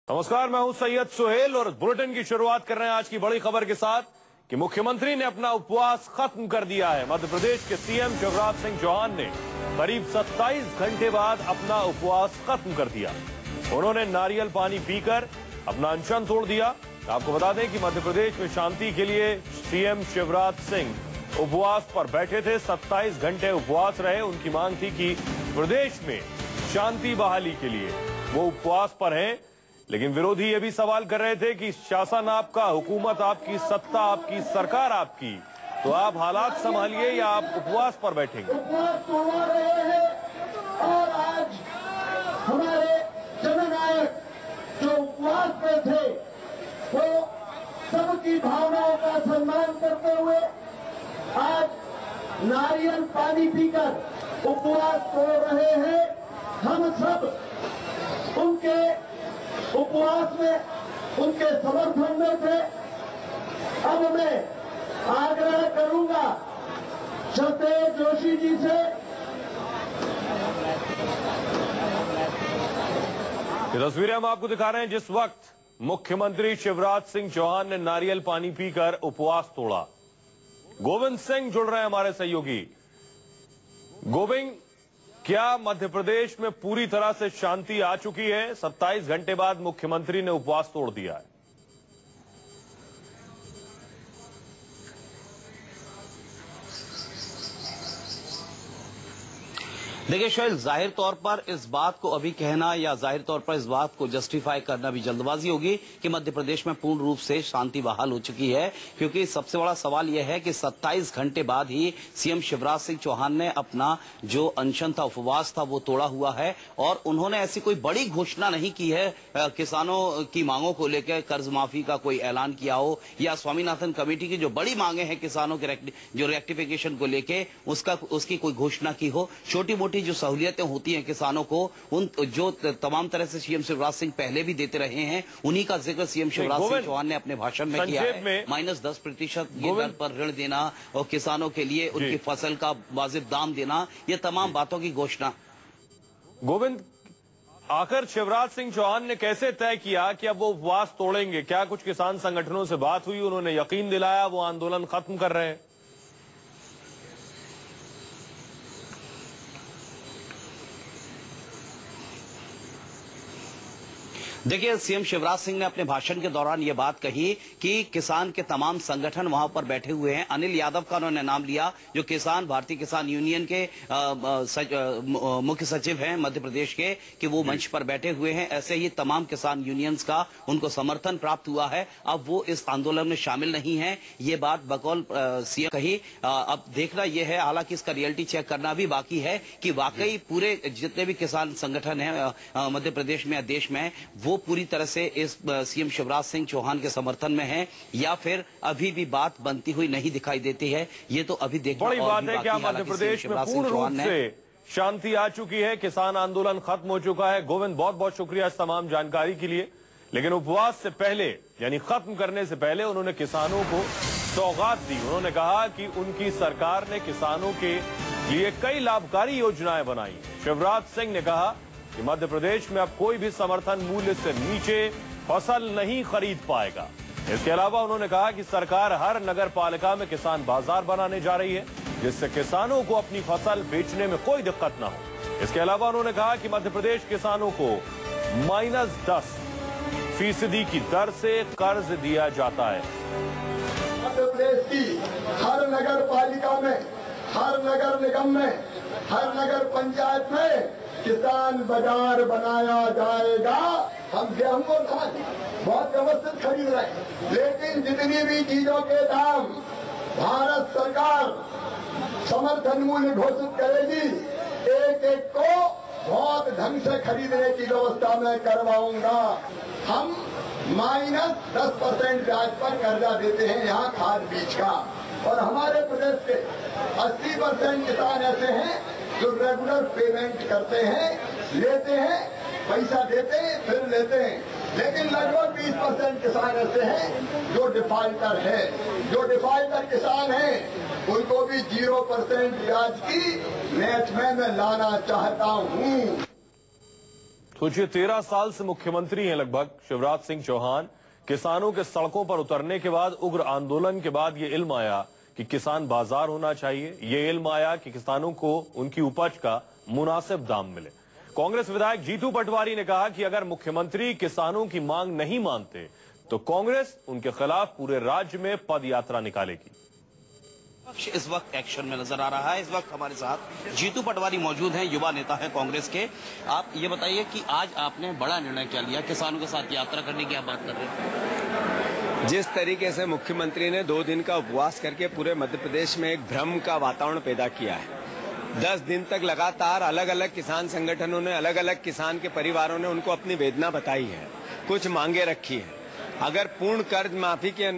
नमस्कार, मैं हूं सैयद सुहेल और बुलेटिन की शुरुआत कर रहे हैं आज की बड़ी खबर के साथ कि मुख्यमंत्री ने अपना उपवास खत्म कर दिया है। मध्य प्रदेश के सीएम शिवराज सिंह चौहान ने करीब 27 घंटे बाद अपना उपवास खत्म कर दिया। उन्होंने नारियल पानी पीकर अपना अनशन तोड़ दिया। आपको बता दें कि मध्य प्रदेश में शांति के लिए सीएम शिवराज सिंह उपवास पर बैठे थे। 27 घंटे उपवास रहे। उनकी मांग थी कि प्रदेश में शांति बहाली के लिए वो उपवास पर हैं। लेकिन विरोधी ये भी सवाल कर रहे थे कि शासन आपका, हुकूमत आपकी, सत्ता आपकी, सरकार आपकी, तो आप हालात संभालिए या आप उपवास पर बैठेंगे। उपवास तोड़ रहे हैं और आज हमारे जननायक जो उपवास पे थे वो सबकी भावनाओं का सम्मान करते हुए आज नारियल पानी पीकर उपवास तोड़ रहे हैं। हम सब उनके उपवास में, उनके समर्थन में थे। अब मैं आग्रह करूंगा सत्येंद्र जोशी जी से। ये तस्वीरें हम आपको दिखा रहे हैं जिस वक्त मुख्यमंत्री शिवराज सिंह चौहान ने नारियल पानी पीकर उपवास तोड़ा। गोविंद सिंह जुड़ रहे हैं हमारे सहयोगी। गोविंद, क्या मध्य प्रदेश में पूरी तरह से शांति आ चुकी है? 27 घंटे बाद मुख्यमंत्री ने उपवास तोड़ दिया है। देखिए शैल, जाहिर तौर पर इस बात को अभी कहना या जाहिर तौर पर इस बात को जस्टिफाई करना भी जल्दबाजी होगी कि मध्य प्रदेश में पूर्ण रूप से शांति बहाल हो चुकी है, क्योंकि सबसे बड़ा सवाल यह है कि 27 घंटे बाद ही सीएम शिवराज सिंह चौहान ने अपना जो अनशन था, उपवास था, वो तोड़ा हुआ है। और उन्होंने ऐसी कोई बड़ी घोषणा नहीं की है किसानों की मांगों को लेकर, कर्ज माफी का कोई ऐलान किया हो या स्वामीनाथन कमेटी की जो बड़ी मांगे हैं किसानों के जो रेक्टिफिकेशन को लेकर उसकी कोई घोषणा की हो। छोटी मोटी जो सहूलियतें होती हैं किसानों को, उन जो तमाम तरह से सीएम शिवराज सिंह पहले भी देते रहे हैं, उन्हीं का जिक्र सीएम शिवराज सिंह चौहान ने अपने भाषण में किया है। -10% दर पर ऋण देना और किसानों के लिए उनकी फसल का वाजिब दाम देना, ये तमाम बातों की घोषणा। गोविंद, आखिर शिवराज सिंह चौहान ने कैसे तय किया कि अब वो उपवास तोड़ेंगे? क्या कुछ किसान संगठनों से बात हुई, उन्होंने यकीन दिलाया वो आंदोलन खत्म कर रहे हैं? देखिए, सीएम शिवराज सिंह ने अपने भाषण के दौरान ये बात कही कि किसान के तमाम संगठन वहां पर बैठे हुए हैं। अनिल यादव का उन्होंने नाम लिया, जो भारतीय किसान यूनियन के मुख्य सचिव हैं मध्य प्रदेश के, कि वो मंच पर बैठे हुए हैं। ऐसे ही तमाम किसान यूनियंस का उनको समर्थन प्राप्त हुआ है। अब वो इस आंदोलन में शामिल नहीं है, ये बात बकौल सीएम कही। अब देखना यह है, हालांकि इसका रियलिटी चेक करना भी बाकी है कि वाकई पूरे जितने भी किसान संगठन हैं मध्य प्रदेश में या देश में, वो पूरी तरह से इस सीएम शिवराज सिंह चौहान के समर्थन में है या फिर अभी भी बात बनती हुई नहीं दिखाई देती है। ये तो अभी देखना बड़ी बात है। क्या मध्य प्रदेश में पूर्ण रूप से शांति आ चुकी है? किसान आंदोलन खत्म हो चुका है? गोविंद, बहुत बहुत शुक्रिया इस तमाम जानकारी के लिए। लेकिन उपवास से पहले, यानी खत्म करने से पहले, उन्होंने किसानों को सौगात दी। उन्होंने कहा कि उनकी सरकार ने किसानों के लिए कई लाभकारी योजनाएं बनाई। शिवराज सिंह ने कहा कि मध्य प्रदेश में अब कोई भी समर्थन मूल्य से नीचे फसल नहीं खरीद पाएगा। इसके अलावा उन्होंने कहा कि सरकार हर नगर पालिका में किसान बाजार बनाने जा रही है, जिससे किसानों को अपनी फसल बेचने में कोई दिक्कत न हो। इसके अलावा उन्होंने कहा कि मध्य प्रदेश किसानों को -10% की दर से कर्ज दिया जाता है। मध्य प्रदेश की हर नगर पालिका में, हर नगर निगम में, हर नगर पंचायत में किसान बाजार बनाया जाएगा। हम गेहूं और धान बहुत व्यवस्थित खरीद रहे हैं, लेकिन जितनी भी चीजों के दाम भारत सरकार समर्थन मूल्य घोषित करेगी, एक एक को बहुत ढंग से खरीदने की व्यवस्था मैं करवाऊंगा। हम -10% ब्याज पर कर्जा देते हैं यहाँ खाद बीज का, और हमारे प्रदेश के 80% किसान ऐसे हैं जो रेगुलर पेमेंट करते हैं, लेते हैं, पैसा देते हैं, फिर लेते हैं। लेकिन लगभग 20% किसान ऐसे हैं जो डिफाल्टर है। जो डिफाल्टर किसान हैं उनको भी 0% ब्याज की नेट में मैं लाना चाहता हूँ। सोचिए 13 साल से मुख्यमंत्री हैं लगभग शिवराज सिंह चौहान। किसानों के सड़कों पर उतरने के बाद, उग्र आंदोलन के बाद ये इल्म आया कि किसान बाजार होना चाहिए। ये इल्म आया कि किसानों को उनकी उपज का मुनासिब दाम मिले। कांग्रेस विधायक जीतू पटवारी ने कहा कि अगर मुख्यमंत्री किसानों की मांग नहीं मानते तो कांग्रेस उनके खिलाफ पूरे राज्य में पद यात्रा निकालेगी। इस वक्त एक्शन में नजर आ रहा है। इस वक्त हमारे साथ जीतू पटवारी मौजूद हैं, युवा नेता है कांग्रेस के। आप ये बताइए कि आज आपने बड़ा निर्णय क्या लिया, किसानों के साथ यात्रा करने की आप बात कर रहे हैं। जिस तरीके से मुख्यमंत्री ने 2 दिन का उपवास करके पूरे मध्य प्रदेश में एक भ्रम का वातावरण पैदा किया है। 10 दिन तक लगातार अलग अलग किसान संगठनों ने, अलग अलग किसान के परिवारों ने उनको अपनी वेदना बताई है, कुछ मांगे रखी है। अगर पूर्ण कर्ज माफी के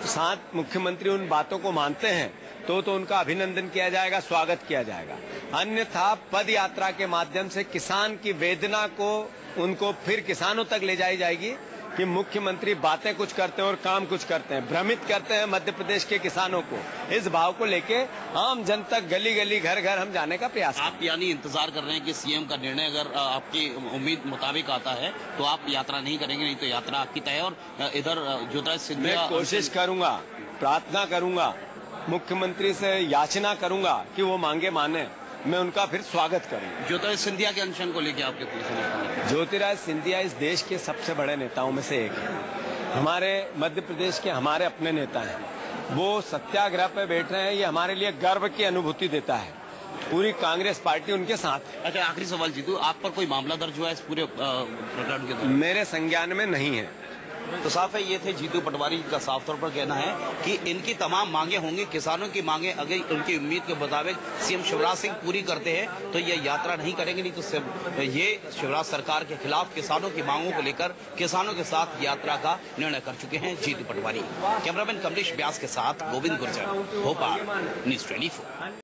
साथ मुख्यमंत्री उन बातों को मानते हैं तो उनका अभिनंदन किया जाएगा, स्वागत किया जाएगा। अन्यथा पद यात्रा के माध्यम से किसान की वेदना को उनको फिर किसानों तक ले जाई जाएगी कि मुख्यमंत्री बातें कुछ करते हैं और काम कुछ करते हैं, भ्रमित करते हैं मध्य प्रदेश के किसानों को। इस भाव को लेके आम जन तक, गली गली, घर घर हम जाने का प्रयास। आप यानी इंतजार कर रहे हैं कि सीएम का निर्णय अगर आपकी उम्मीद मुताबिक आता है तो आप यात्रा नहीं करेंगे, नहीं तो यात्रा आपकी तय है। और इधर ज्योतिरादित्य सिंधिया, मैं कोशिश करूंगा, प्रार्थना करूंगा, मुख्यमंत्री से याचना करूंगा कि वो मांगे माने, मैं उनका फिर स्वागत करूंगा। ज्योतिरादित्य सिंधिया के अनशन को लेकर आपके पोजीशन? ज्योतिरादित्य सिंधिया इस देश के सबसे बड़े नेताओं में से एक है। हमारे मध्य प्रदेश के हमारे अपने नेता हैं। वो सत्याग्रह पे बैठ रहे हैं, ये हमारे लिए गर्व की अनुभूति देता है। पूरी कांग्रेस पार्टी उनके साथ है। अच्छा, आखिरी सवाल जीतू, आप पर कोई मामला दर्ज हुआ है इस पूरे प्रकरण के दौरान? मेरे संज्ञान में नहीं है। तो साफ है, ये थे जीतू पटवारी का साफ तौर पर कहना है कि इनकी तमाम मांगे होंगी, किसानों की मांगे अगर उनकी उम्मीद के मुताबिक सीएम शिवराज सिंह पूरी करते हैं तो ये यात्रा नहीं करेंगे, नहीं तो ये शिवराज सरकार के खिलाफ किसानों की मांगों को लेकर किसानों के साथ यात्रा का निर्णय कर चुके हैं जीतू पटवारी। कैमरामैन कमलेश व्यास के साथ गोविंद गुर्जर, भोपाल, न्यूज़ 24।